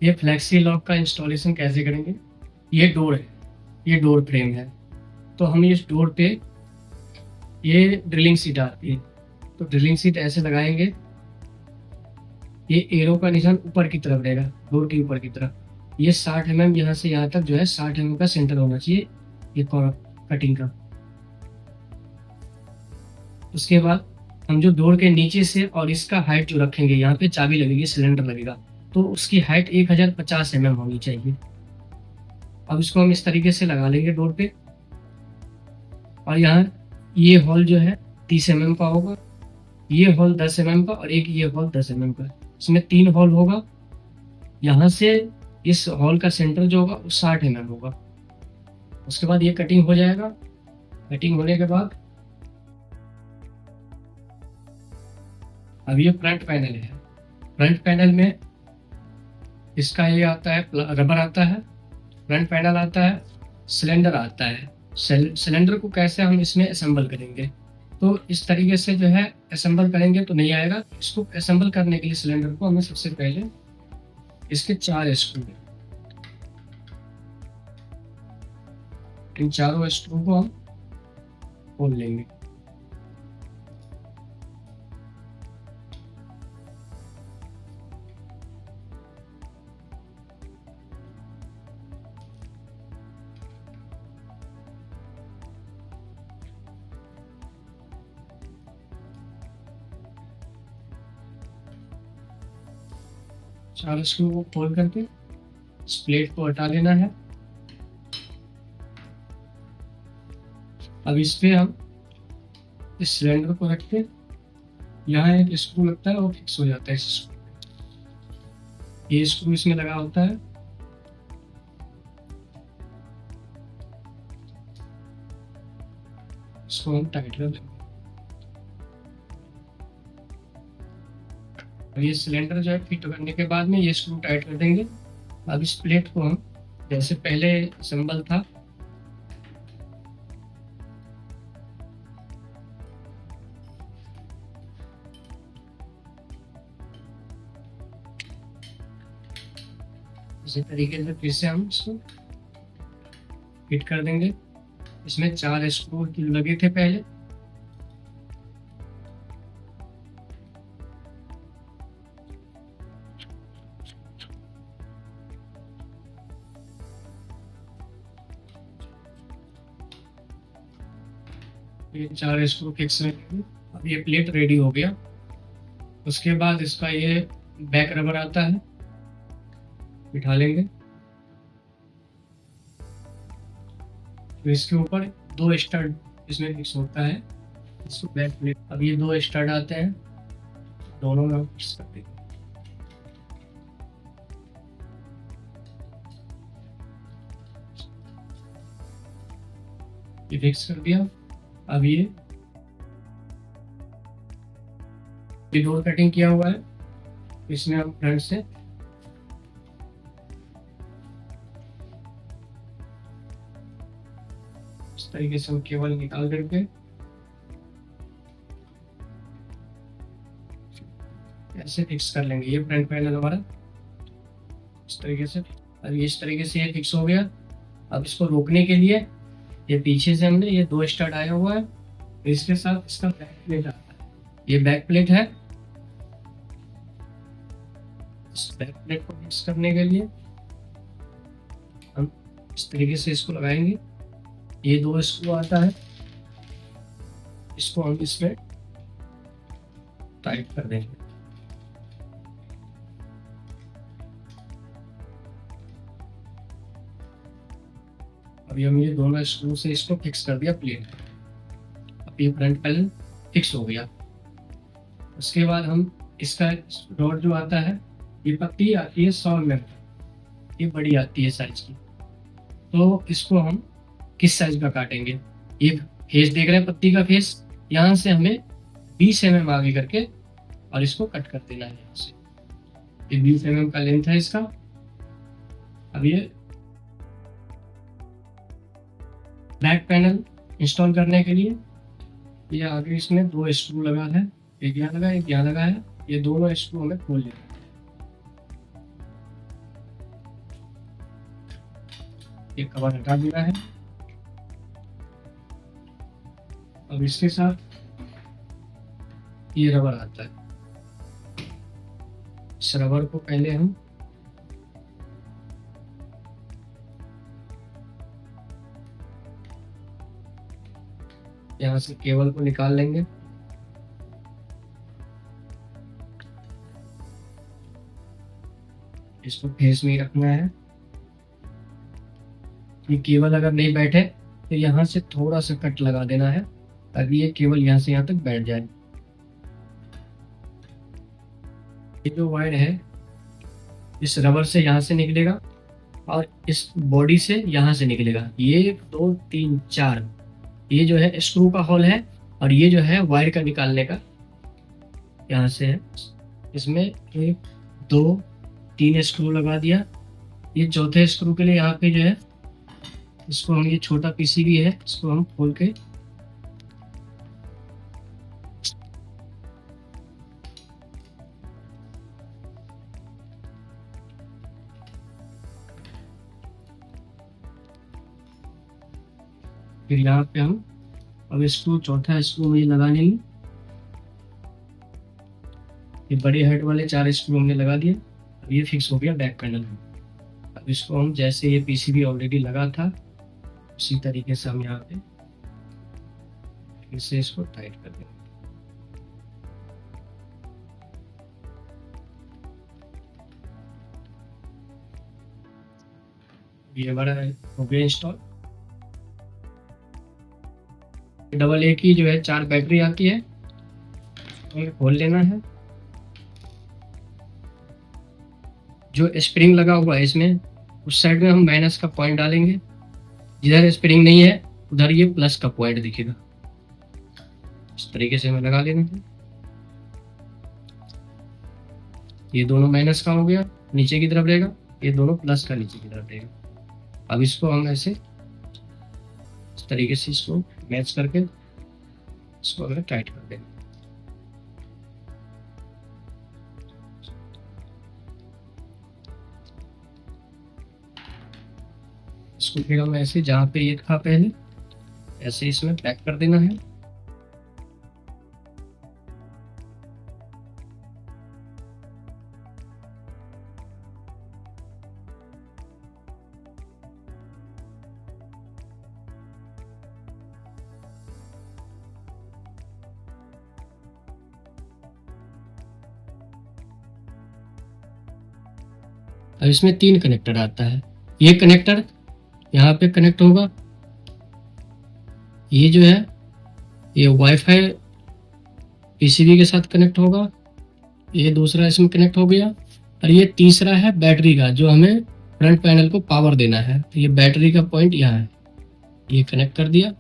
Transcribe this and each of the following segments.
ये flexi lock का installation कैसे करेंगे। ये डोर है, ये डोर फ्रेम है, तो हम इस डोर पे ये ड्रिलिंग सीट आती है, तो ड्रिलिंग सीट ऐसे लगाएंगे, ये एरो का निशान ऊपर की तरफ रहेगा, डोर के ऊपर की तरफ। ये 60 mm यहाँ से यहाँ तक जो है 60 mm का सेंटर होना चाहिए ये कटिंग का। उसके बाद हम जो डोर के नीचे से और इसका हाइट जो रखेंगे, यहाँ पे चाबी लगेगी, सिलेंडर लगेगा, तो उसकी हाइट 1050 mm होनी चाहिए। अब इसको हम इस तरीके से लगा लेंगे डोर पे, और यहाँ ये हॉल जो है 30 mm का होगा, ये हॉल 10 mm का, और एक ये हॉल 10 mm का। इसमें 3 हॉल होगा। यहाँ से इस हॉल का सेंटर जो होगा वो 60 mm होगा। उसके बाद ये कटिंग हो जाएगा। कटिंग होने के बाद अब ये फ्रंट पैनल है। फ्रंट पैनल में इसका ये आता है, रबर आता है, फ्रंट पैनल आता है, सिलेंडर आता है। सिलेंडर को कैसे हम इसमें असेंबल करेंगे, तो इस तरीके से जो है असेंबल करेंगे तो नहीं आएगा। इसको असेंबल करने के लिए सिलेंडर को हमें सबसे पहले इसके 4 स्क्रू, इन चारों स्क्रू को हम खोल लेंगे। चार स्क्रू को खोल करके इस प्लेट को हटा लेना है। अब इस पे हम इस सिलेंडर को रख के, यहाँ एक स्क्रू लगता है वो फिक्स हो जाता है इस स्क्रू, ये स्क्रू इसमें लगा होता है। इसको हम टाइट कर देंगे। अब ये सिलेंडर जो है फिट करने के बाद में ये स्क्रू टाइट कर देंगे। अब इस प्लेट को हम जैसे पहले असेंबल था, इसी तरीके से फिर से हम इसको फिट कर देंगे। इसमें 4 स्क्रू लगे थे पहले, ये 4 स्क्रू फिक्स रहेंगे। अब ये प्लेट रेडी हो गया। उसके बाद इसका ये बैक रबर आता है, बिठा लेंगे। तो इसके ऊपर 2 स्टड इसमें फिक्स होता है, इसको बैक प्लेट। अब ये 2 स्टड आते हैं, दोनों में फिक्स कर देंगे। ये फिक्स कर दिया। अब ये डोर कटिंग किया हुआ है, इसमें हम फ्रंट से इस तरीके से हम केबल निकाल करके ऐसे फिक्स कर लेंगे। ये फ्रंट पैनल हमारा इस तरीके से, अब इस तरीके से ये फिक्स हो गया। अब इसको रोकने के लिए ये पीछे से हमने ये 2 स्टड आया हुआ है, इसके साथ इसका बैक प्लेट आता है। ये बैक प्लेट है। इस बैक प्लेट को फिक्स करने के लिए हम इस तरीके से इसको लगाएंगे। ये 2 स्क्रू आता है, इसको हम इसमें टाइट कर देंगे। अभी हम ये दोनों स्क्रू से इसको फिक्स कर दिया प्लेट। अब ये फ्रंट पैनल फिक्स हो गया। उसके बाद हम इसका रॉड जो आता है, ये पत्ती आती है 100 mm, ये बड़ी आती है साइज की, तो इसको हम किस साइज का काटेंगे। ये फेस देख रहे हैं, पत्ती का फेस, यहाँ से हमें 20 mm आगे करके और इसको कट कर देना है। यहाँ से ये 20 mm का लेंथ है इसका। अब ये बैक पैनल इंस्टॉल करने के लिए ये आगे इसमें 2 स्क्रू लगा है, एक यहाँ लगा, एक यहाँ लगा है। ये दोनों स्क्रू हमें खोल लेना है। ये कवर हटा देना है। अब इसके साथ ये रबर आता है, इस रबर को पहले हम यहाँ से केबल को निकाल लेंगे। इसको फेस में ही रखना है। ये केबल अगर नहीं बैठे तो यहाँ से थोड़ा सा कट लगा देना है ताकि ये केबल यहाँ से यहाँ तक बैठ जाए। ये जो वायर है इस रबर से यहाँ से निकलेगा और इस बॉडी से यहाँ से निकलेगा। ये 1 2 3 4 ये जो है स्क्रू का होल है और ये जो है वायर का निकालने का यहाँ से है। इसमें 1 2 3 स्क्रू लगा दिया। ये चौथे स्क्रू के लिए यहाँ पे जो है इसको हम, ये छोटा पीसीबी है, इसको हम खोल के फिर यहाँ पे हम अब स्क्रू, चौथा स्क्रू मुझे लगा लेंगे। ये बड़े हेड वाले 4 स्क्रू हमने लगा दिए। अब ये फिक्स हो गया बैक पैनल में। अब इसको हम जैसे ये पीसीबी ऑलरेडी लगा था उसी तरीके से हम यहाँ पे फिर से इसको टाइट कर देंगे। ये हमारा हो गया इंस्टॉल। डबल ए की जो है 4 बैटरी आती है, तो खोल लेना है। जो स्प्रिंग लगा हुआ है इसमें उस साइड में हम माइनस का पॉइंट डालेंगे, जिधर स्प्रिंग नहीं है उधर ये प्लस का पॉइंट दिखेगा। इस तरीके से हमें लगा लेना है। ये दोनों माइनस का हो गया, नीचे की तरफ रहेगा, ये दोनों प्लस का नीचे की तरफ रहेगा। अब इसको हम ऐसे इस तरीके से इसको मैच करके इसको हमें टाइट कर देंगे। इसको फिर हम ऐसे जहाँ पे ये था पहले ऐसे इसमें पैक कर देना है। अब इसमें 3 कनेक्टर आता है। ये कनेक्टर यहाँ पे कनेक्ट होगा, ये जो है ये वाईफाई पीसीबी के साथ कनेक्ट होगा, ये दूसरा इसमें कनेक्ट हो गया और ये तीसरा है बैटरी का, जो हमें फ्रंट पैनल को पावर देना है। तो ये बैटरी का पॉइंट यहाँ है, ये कनेक्ट कर दिया।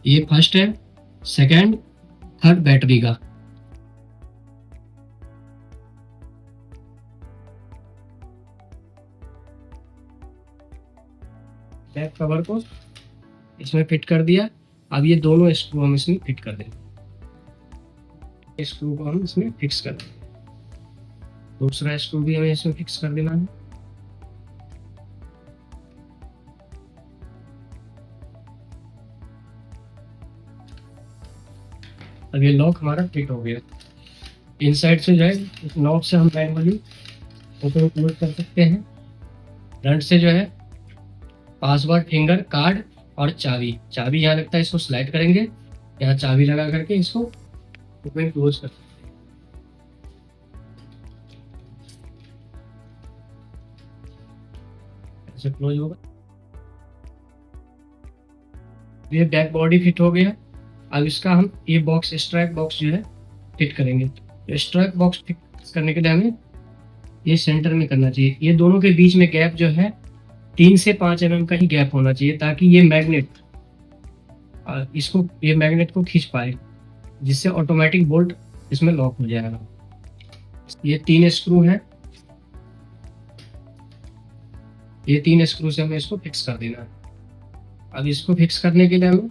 ये फर्स्ट है, सेकंड, थर्ड बैटरी का। बैक कवर को इसमें फिट कर दिया। अब ये दोनों स्क्रू हम इसमें फिट कर देंगे। स्क्रू को हम इसमें फिक्स कर देंगे। दूसरा स्क्रू भी हमें इसमें फिक्स कर देना है। अब ये लॉक हमारा फिट हो गया। इनसाइड से जो है इस लॉक से हम मैनुअली ओपन क्लोज कर सकते हैं। फ्रंट से जो है पासवर्ड, फिंगर, कार्ड और चाबी यहाँ लगता है, इसको स्लाइड करेंगे, यहाँ चाबी लगा करके इसको ओपन क्लोज कर सकते हैं। ऐसे क्लोज होगा। ये बैक बॉडी फिट हो गया। अब इसका हम ये बॉक्स, स्ट्रैप बॉक्स जो है फिट करेंगे। तो स्ट्रैप बॉक्स फिट करने के लिए हमें ये सेंटर में करना चाहिए। ये दोनों के बीच में गैप जो है 3 से 5 mm का ही गैप होना चाहिए, ताकि ये मैग्नेट ये मैग्नेट को खींच पाए, जिससे ऑटोमेटिक बोल्ट इसमें लॉक हो जाएगा। ये 3 स्क्रू हैं, ये 3 स्क्रू से हमें इसको फिक्स कर देना है। अब इसको फिक्स करने के लिए हमें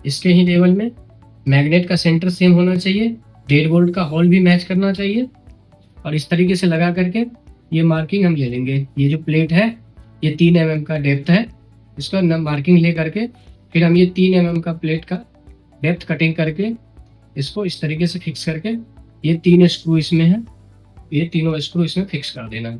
इसके ही लेवल में मैग्नेट का सेंटर सेम होना चाहिए, 1.5 वोल्ट का होल भी मैच करना चाहिए और इस तरीके से लगा करके ये मार्किंग हम ले लेंगे। ये जो प्लेट है ये 3 mm का डेप्थ है, इसका मार्किंग ले करके फिर हम ये 3 mm का प्लेट का डेप्थ कटिंग करके इसको इस तरीके से फिक्स करके ये 3 स्क्रू इसमें है, ये तीनों स्क्रू इसमें फिक्स कर देना है।